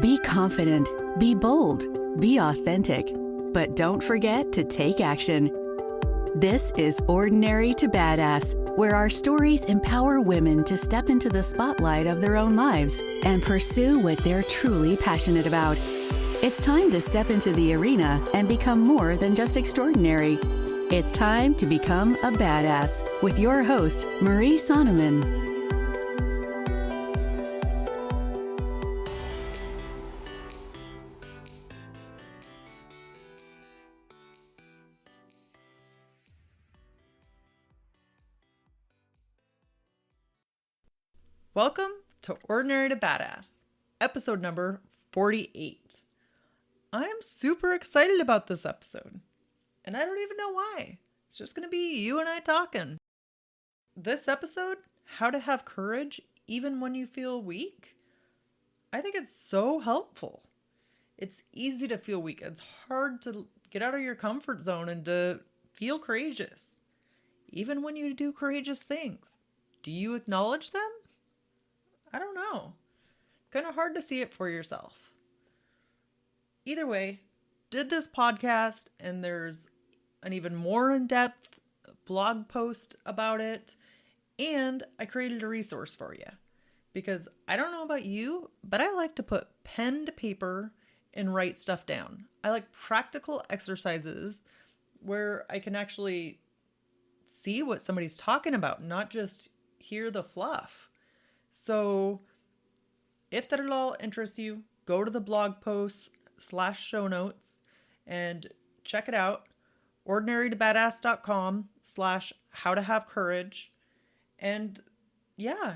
Be confident, be bold, be authentic, but don't forget to take action. This is Ordinary to Badass, where our stories empower women to step into the spotlight of their own lives and pursue what they're truly passionate about. It's time to step into the arena and become more than just extraordinary. It's time to become a badass with your host, Marie Sonneman. Welcome to Ordinary to Badass, episode number 48. I am super excited about this episode, and I don't even know why. It's just going to be you and I talking. This episode, how to have courage even when you feel weak, I think it's so helpful. It's easy to feel weak. It's hard to get out of your comfort zone and to feel courageous. Even when you do courageous things, do you acknowledge them? I don't know. Kind of hard to see it for yourself. Either way, did this podcast, and there's an even more in-depth blog post about it, and I created a resource for you. Because I don't know about you, but I like to put pen to paper and write stuff down. I like practical exercises where I can actually see what somebody's talking about, not just hear the fluff. So if that at all interests you, go to the blog post /show notes and check it out. ordinarytobadass.com/howtohavecourage. And yeah,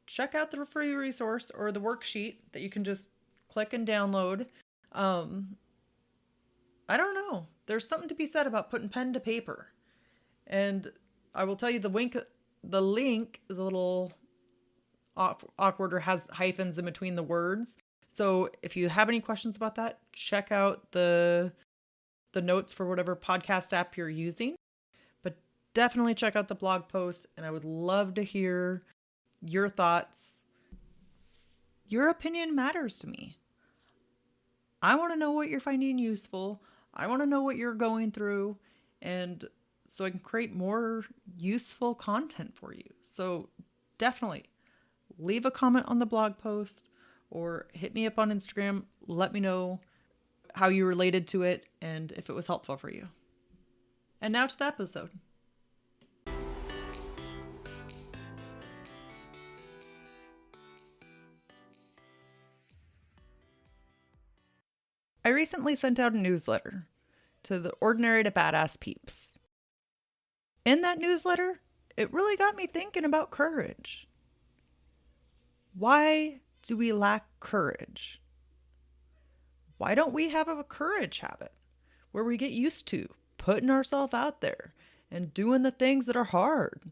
check out the free resource or the worksheet that you can just click and download. I don't know. There's something to be said about putting pen to paper. And I will tell you the link is a little awkward or has hyphens in between the words. So if you have any questions about that, check out the notes for whatever podcast app you're using. But definitely check out the blog post, and I would love to hear your thoughts. Your opinion matters to me. I want to know what you're finding useful. I want to know what you're going through, and so I can create more useful content for you. So definitely leave a comment on the blog post or hit me up on Instagram. Let me know how you related to it and if it was helpful for you. And now to the episode. I recently sent out a newsletter to the Ordinary to Badass peeps. In that newsletter, it really got me thinking about courage. Why do we lack courage? Why don't we have a courage habit where we get used to putting ourselves out there and doing the things that are hard,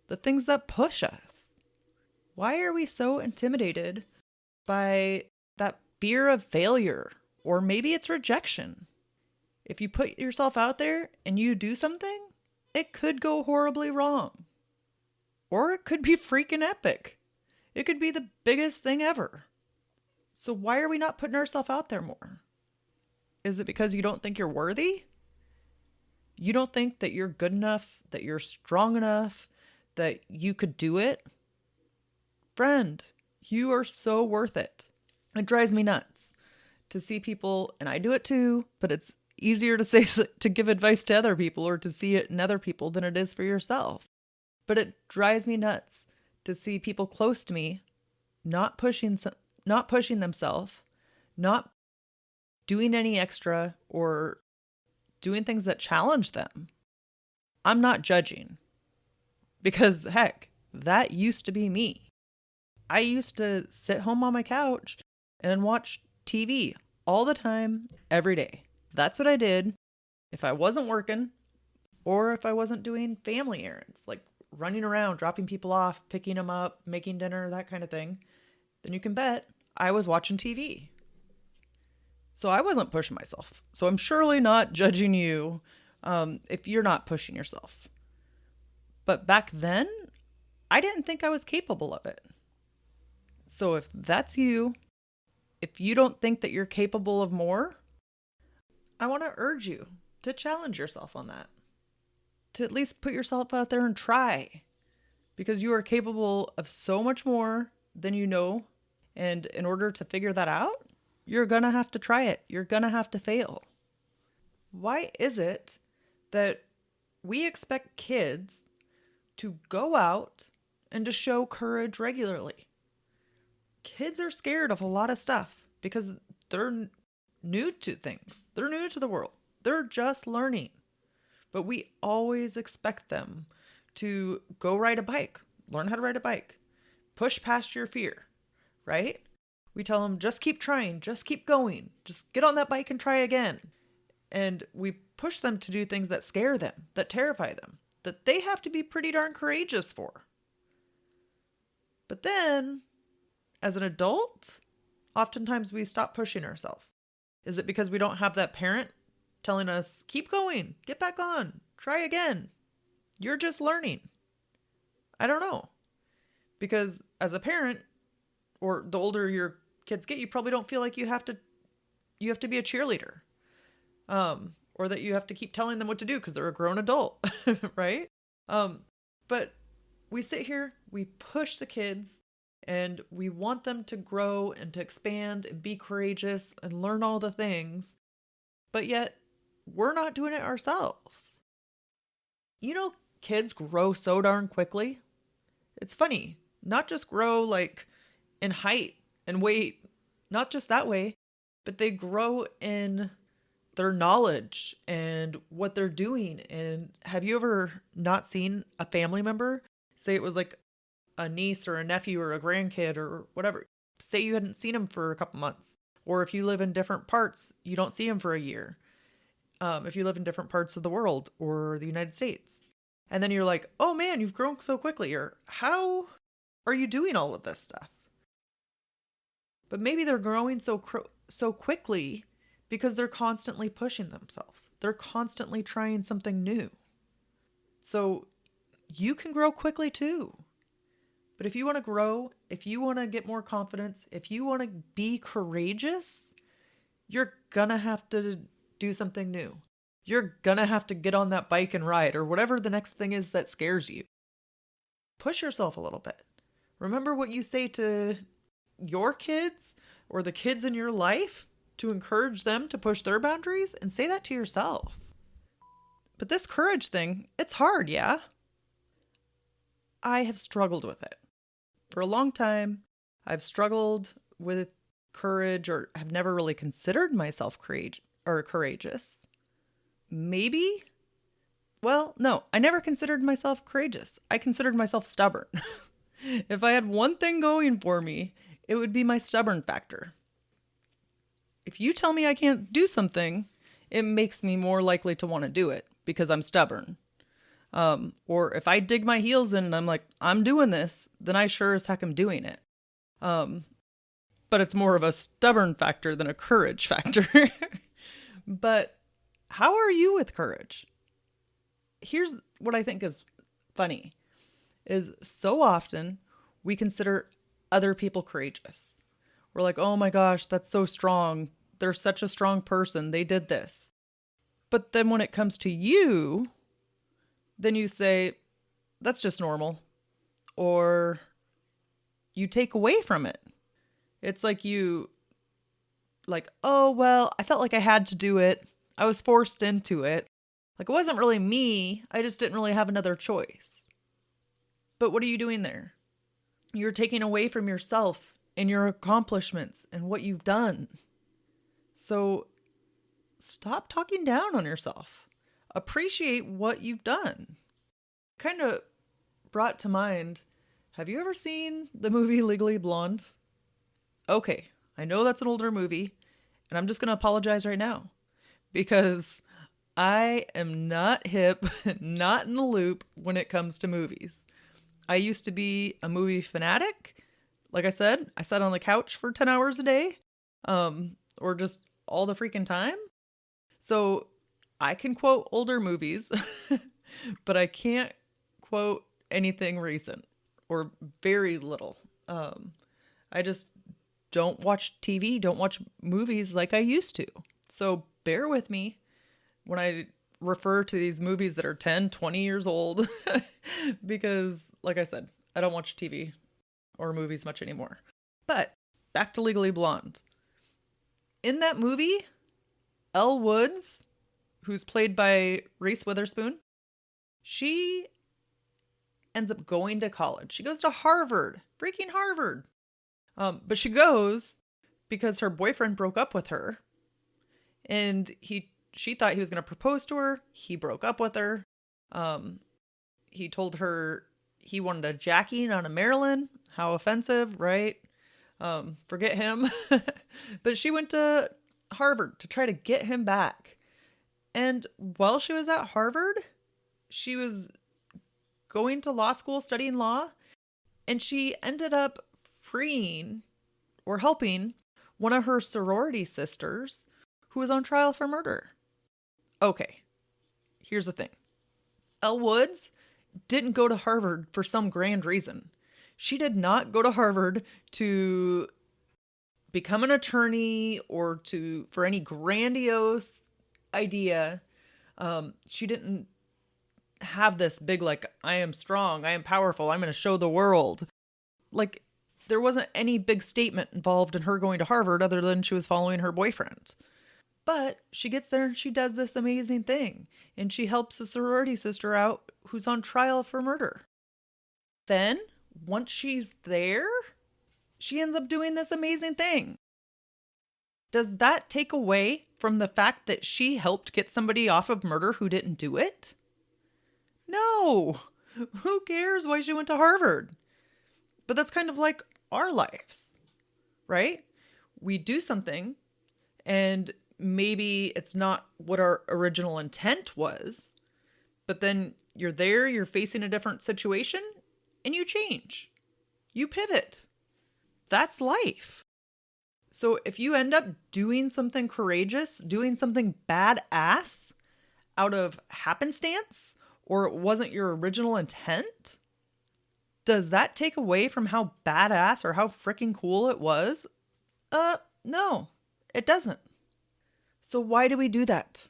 the things that push us? Why are we so intimidated by that fear of failure, or maybe it's rejection? If you put yourself out there and you do something, it could go horribly wrong, or it could be freaking epic. It could be the biggest thing ever. So why are we not putting ourselves out there more? Is it because you don't think you're worthy? You don't think that you're good enough, that you're strong enough, that you could do it? Friend, you are so worth it. It drives me nuts to see people, and I do it too, but it's easier to give advice to other people or to see it in other people than it is for yourself. But it drives me nuts to see people close to me not pushing themselves, not doing any extra or doing things that challenge them. I'm not judging, because heck, that used to be me. I used to sit home on my couch and watch TV all the time, every day. That's what I did if I wasn't working or if I wasn't doing family errands, like running around, dropping people off, picking them up, making dinner, that kind of thing. Then you can bet I was watching TV. So I wasn't pushing myself. So I'm surely not judging you if you're not pushing yourself. But back then, I didn't think I was capable of it. So if that's you, if you don't think that you're capable of more, I want to urge you to challenge yourself on that, to at least put yourself out there and try, because you are capable of so much more than you know. And in order to figure that out, you're going to have to try it. You're going to have to fail. Why is it that we expect kids to go out and to show courage regularly? Kids are scared of a lot of stuff because they're new to things. They're new to the world. They're just learning. But we always expect them to go ride a bike, learn how to ride a bike, push past your fear, right? We tell them, just keep trying, just keep going, just get on that bike and try again. And we push them to do things that scare them, that terrify them, that they have to be pretty darn courageous for. But then, as an adult, oftentimes we stop pushing ourselves. Is it because we don't have that parent telling us, keep going, get back on, try again? You're just learning. I don't know. Because as a parent, or the older your kids get, you probably don't feel like you have to be a cheerleader. Or that you have to keep telling them what to do because they're a grown adult, right? But we sit here, we push the kids, and we want them to grow and to expand and be courageous and learn all the things. But yet, we're not doing it ourselves. You know, kids grow so darn quickly. It's funny. Not just grow like in height and weight, not just that way, but they grow in their knowledge and what they're doing. And have you ever not seen a family member, say it was like a niece or a nephew or a grandkid or whatever, say you hadn't seen them for a couple months, or if you live in different parts, you don't see them for a year. If you live in different parts of the world or the United States, and then you're like, oh man, you've grown so quickly, or how are you doing all of this stuff? But maybe they're growing so quickly because they're constantly pushing themselves. They're constantly trying something new. So you can grow quickly too. But if you want to grow, if you want to get more confidence, if you want to be courageous, you're going to have to do something new. You're going to have to get on that bike and ride, or whatever the next thing is that scares you. Push yourself a little bit. Remember what you say to your kids or the kids in your life to encourage them to push their boundaries, and say that to yourself. But this courage thing, it's hard, yeah? I have struggled with it. For a long time, I've struggled with courage, or have never really considered myself courageous. Maybe? Well, no, I never considered myself courageous. I considered myself stubborn. If I had one thing going for me, it would be my stubborn factor. If you tell me I can't do something, it makes me more likely to want to do it because I'm stubborn. Or if I dig my heels in and I'm like, I'm doing this, then I sure as heck am doing it. But it's more of a stubborn factor than a courage factor. But how are you with courage? Here's what I think is funny, is so often we consider other people courageous. We're like, oh my gosh, that's so strong. They're such a strong person. They did this. But then when it comes to you, then you say, that's just normal. Or you take away from it. It's like oh, well, I felt like I had to do it. I was forced into it. Like, it wasn't really me. I just didn't really have another choice. But what are you doing there? You're taking away from yourself and your accomplishments and what you've done. So stop talking down on yourself. Appreciate what you've done. Kind of brought to mind, have you ever seen the movie Legally Blonde? Okay, I know that's an older movie, and I'm just going to apologize right now because I am not hip, not in the loop when it comes to movies. I used to be a movie fanatic. Like I said, I sat on the couch for 10 hours a day, or just all the freaking time. So I can quote older movies, but I can't quote anything recent or very little. I just don't watch TV, don't watch movies like I used to. So bear with me when I refer to these movies that are 10, 20 years old because, like I said, I don't watch TV or movies much anymore. But back to Legally Blonde. In that movie, Elle Woods, who's played by Reese Witherspoon, she ends up going to college. She goes to Harvard, freaking Harvard. But she goes because her boyfriend broke up with her, and she thought he was going to propose to her. He broke up with her. He told her he wanted a Jackie, not a Marilyn. How offensive, right? Forget him. But she went to Harvard to try to get him back. And while she was at Harvard, she was going to law school, studying law, and she ended up freeing or helping one of her sorority sisters who was on trial for murder. Okay, here's the thing. Elle Woods didn't go to Harvard for some grand reason. She did not go to Harvard to become an attorney or for any grandiose idea. She didn't have this big, like, I am strong, I am powerful, I'm going to show the world. Like, there wasn't any big statement involved in her going to Harvard other than she was following her boyfriend. But she gets there and she does this amazing thing. And she helps a sorority sister out who's on trial for murder. Then, once she's there, she ends up doing this amazing thing. Does that take away from the fact that she helped get somebody off of murder who didn't do it? No. Who cares why she went to Harvard? But that's kind of like our lives, right? We do something and maybe it's not what our original intent was, but then you're there, you're facing a different situation, and you change. You pivot. That's life. So if you end up doing something courageous, doing something badass out of happenstance, or it wasn't your original intent, does that take away from how badass or how freaking cool it was? No, it doesn't. So why do we do that?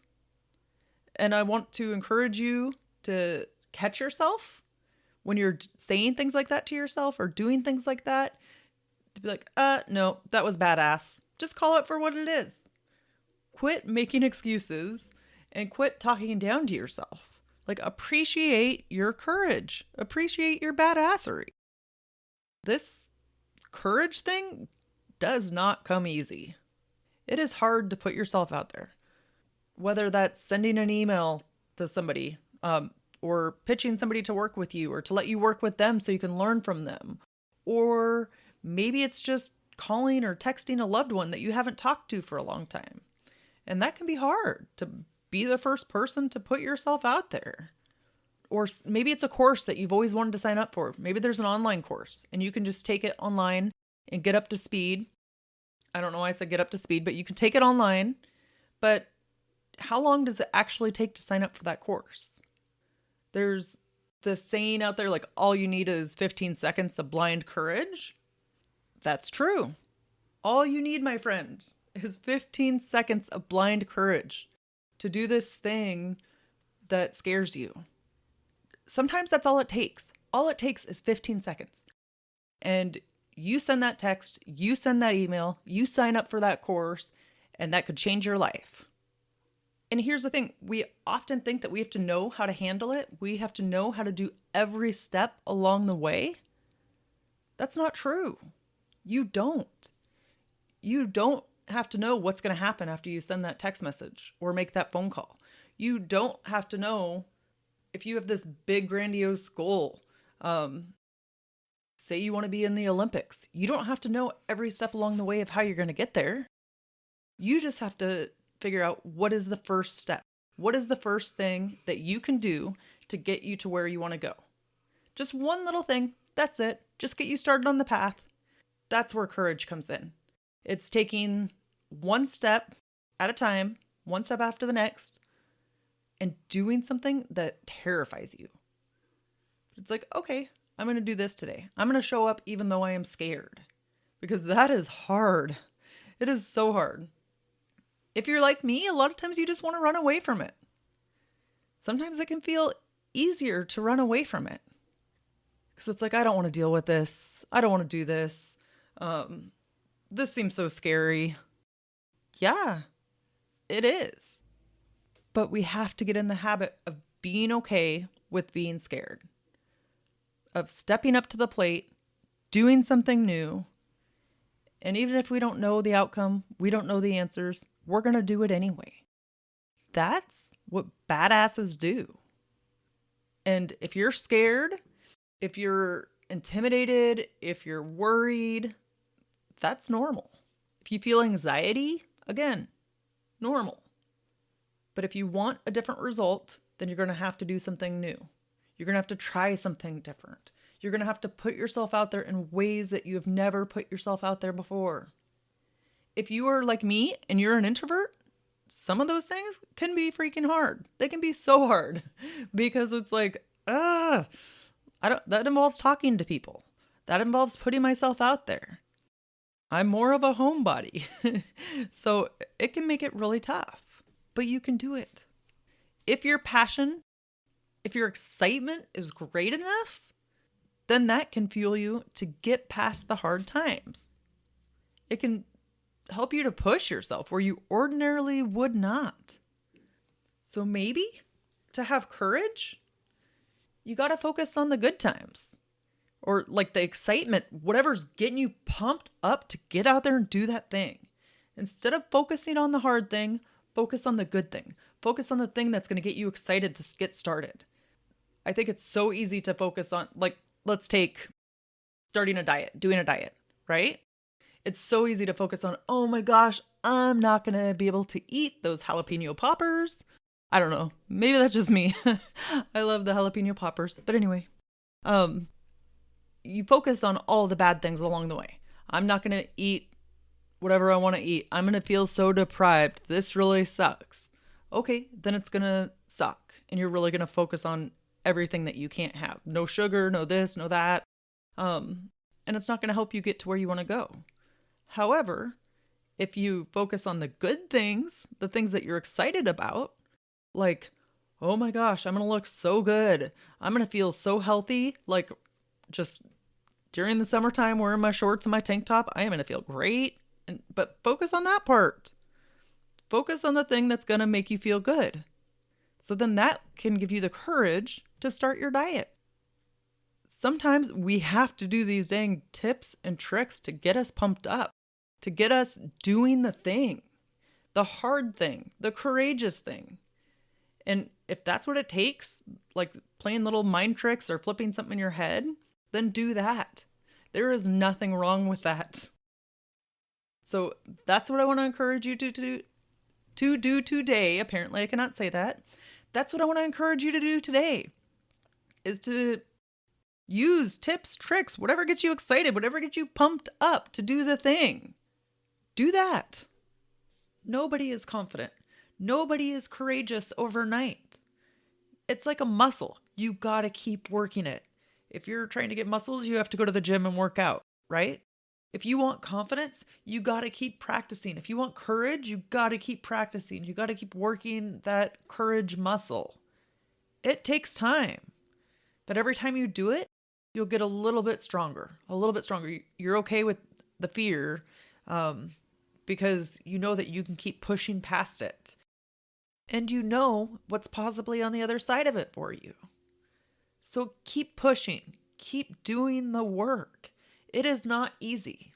And I want to encourage you to catch yourself when you're saying things like that to yourself or doing things like that. To be like, no, that was badass. Just call it for what it is. Quit making excuses and quit talking down to yourself. Like, appreciate your courage. Appreciate your badassery. This courage thing does not come easy. It is hard to put yourself out there. Whether that's sending an email to somebody, or pitching somebody to work with you or to let you work with them so you can learn from them. Or maybe it's just calling or texting a loved one that you haven't talked to for a long time. And that can be hard to be the first person to put yourself out there. Or maybe it's a course that you've always wanted to sign up for. Maybe there's an online course and you can just take it online and get up to speed. I don't know why I said get up to speed, but you can take it online. But how long does it actually take to sign up for that course? There's this saying out there, like, all you need is 15 seconds of blind courage. That's true. All you need, my friend, is 15 seconds of blind courage to do this thing that scares you. Sometimes that's all it takes. All it takes is 15 seconds. And you send that text, you send that email, you sign up for that course, and that could change your life. And here's the thing. We often think that we have to know how to handle it. We have to know how to do every step along the way. That's not true. You don't. You don't have to know what's going to happen after you send that text message or make that phone call. You don't have to know if you have this big grandiose goal. Say you want to be in the Olympics. You don't have to know every step along the way of how you're going to get there. You just have to figure out what is the first step. What is the first thing that you can do to get you to where you want to go? Just one little thing. That's it. Just get you started on the path. That's where courage comes in. It's taking one step at a time, one step after the next, and doing something that terrifies you. It's like, okay, I'm going to do this today. I'm going to show up even though I am scared. because that is hard. It is so hard. If you're like me, a lot of times you just want to run away from it. Sometimes it can feel easier to run away from it because it's like, I don't want to deal with this. I don't want to do this. This seems so scary. Yeah, it is. But we have to get in the habit of being okay with being scared, of stepping up to the plate, doing something new. And even if we don't know the outcome, we don't know the answers, we're going to do it anyway. That's what badasses do. And if you're scared, if you're intimidated, if you're worried, that's normal. If you feel anxiety, again, normal. But if you want a different result, then you're going to have to do something new. You're going to have to try something different. You're going to have to put yourself out there in ways that you have never put yourself out there before. If you are like me and you're an introvert, some of those things can be freaking hard. They can be so hard because it's like, that involves talking to people. That involves putting myself out there. I'm more of a homebody. So it can make it really tough, but you can do it. If your passion, if your excitement is great enough, then that can fuel you to get past the hard times. It can help you to push yourself where you ordinarily would not. So maybe to have courage, you got to focus on the good times or like the excitement, whatever's getting you pumped up to get out there and do that thing. Instead of focusing on the hard thing, focus on the good thing. Focus on the thing that's going to get you excited to get started. I think it's so easy to focus on, like, let's take starting a diet, doing a diet, right? It's so easy to focus on, oh my gosh, I'm not going to be able to eat those jalapeno poppers. I don't know. Maybe that's just me. I love the jalapeno poppers. But anyway, you focus on all the bad things along the way. I'm not going to eat whatever I want to eat. I'm going to feel so deprived. This really sucks. Okay, then it's going to suck. And you're really going to focus on everything that you can't have. No sugar, no this, no that. And it's not going to help you get to where you want to go. However, if you focus on the good things, the things that you're excited about, like, oh my gosh, I'm going to look so good. I'm going to feel so healthy. Like just during the summertime wearing my shorts and my tank top, I am going to feel great. But focus on that part. Focus on the thing that's going to make you feel good. So then that can give you the courage to start your diet. Sometimes we have to do these dang tips and tricks to get us pumped up, to get us doing the thing, the hard thing, the courageous thing. And if that's what it takes, like playing little mind tricks or flipping something in your head, then do that. There is nothing wrong with that. So that's what I want to encourage you to do today. Apparently I cannot say that. That's what I want to encourage you to do today, is to use tips, tricks, whatever gets you excited, whatever gets you pumped up to do the thing. Do that. Nobody is confident. Nobody is courageous overnight. It's like a muscle. You got to keep working it. If you're trying to get muscles, you have to go to the gym and work out, right? If you want confidence, you got to keep practicing. If you want courage, you got to keep practicing. You got to keep working that courage muscle. It takes time. But every time you do it, you'll get a little bit stronger, You're okay with the fear because you know that you can keep pushing past it. And you know what's possibly on the other side of it for you. So keep pushing. Keep doing the work. It is not easy.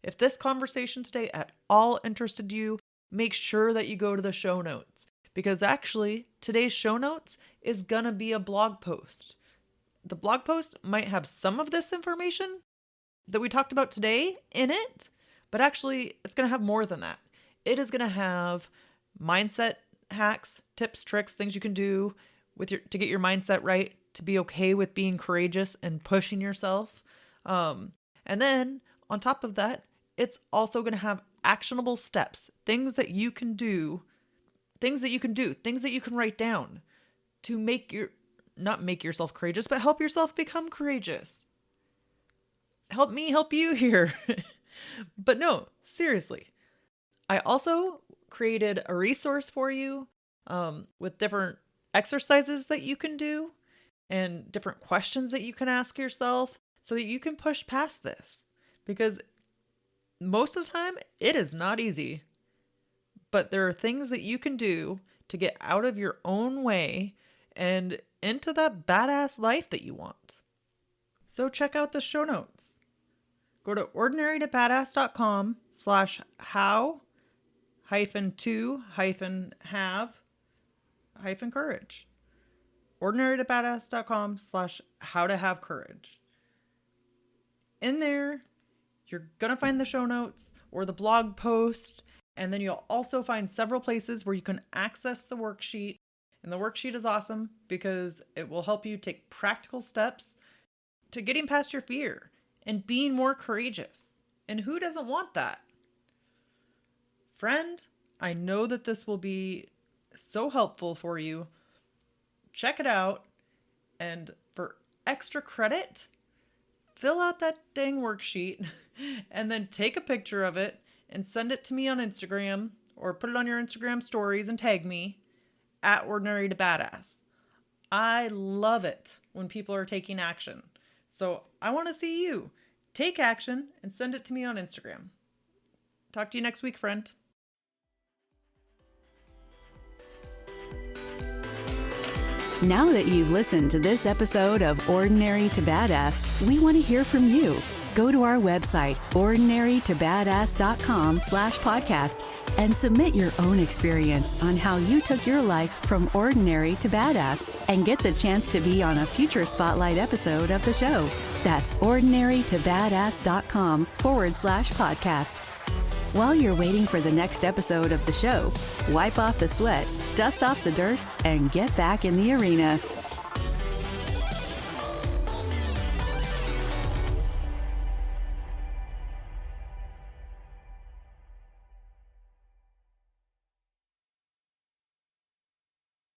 If this conversation today at all interested you, make sure that you go to the show notes, because actually today's show notes is going to be a blog post. The blog post might have some of this information that we talked about today in it, but actually it's going to have more than that. It is going to have mindset hacks, tips, tricks, things you can do to get your mindset right, to be okay with being courageous and pushing yourself. And then on top of that, it's also going to have actionable steps, things that you can things that you can write down to not make yourself courageous, but help yourself become courageous. help me help you here. But no, seriously. I also created a resource for you with different exercises that you can do and different questions that you can ask yourself so that you can push past this. Because most of the time, it is not easy. But there are things that you can do to get out of your own way and into that badass life that you want. So check out the show notes. Go to ordinary-to-badass.com/how-to-have-courage. ordinary-to-badass.com/how-to-have-courage. In there, you're going to find the show notes or the blog post, and then you'll also find several places where you can access the worksheet. And the worksheet is awesome because it will help you take practical steps to getting past your fear and being more courageous. And who doesn't want that? Friend, I know that this will be so helpful for you. Check it out. And for extra credit, fill out that dang worksheet and then take a picture of it and send it to me on Instagram or put it on your Instagram stories and tag me at Ordinary to Badass. I love it when people are taking action. So I want to see you take action and send it to me on Instagram. Talk to you next week, friend. Now that you've listened to this episode of Ordinary to Badass, we want to hear from you. Go to our website, ordinary-to-badass.com/podcast, and submit your own experience on how you took your life from ordinary to badass and get the chance to be on a future spotlight episode of the show. That's ordinary-to-badass.com/podcast. While you're waiting for the next episode of the show, wipe off the sweat, dust off the dirt, and get back in the arena.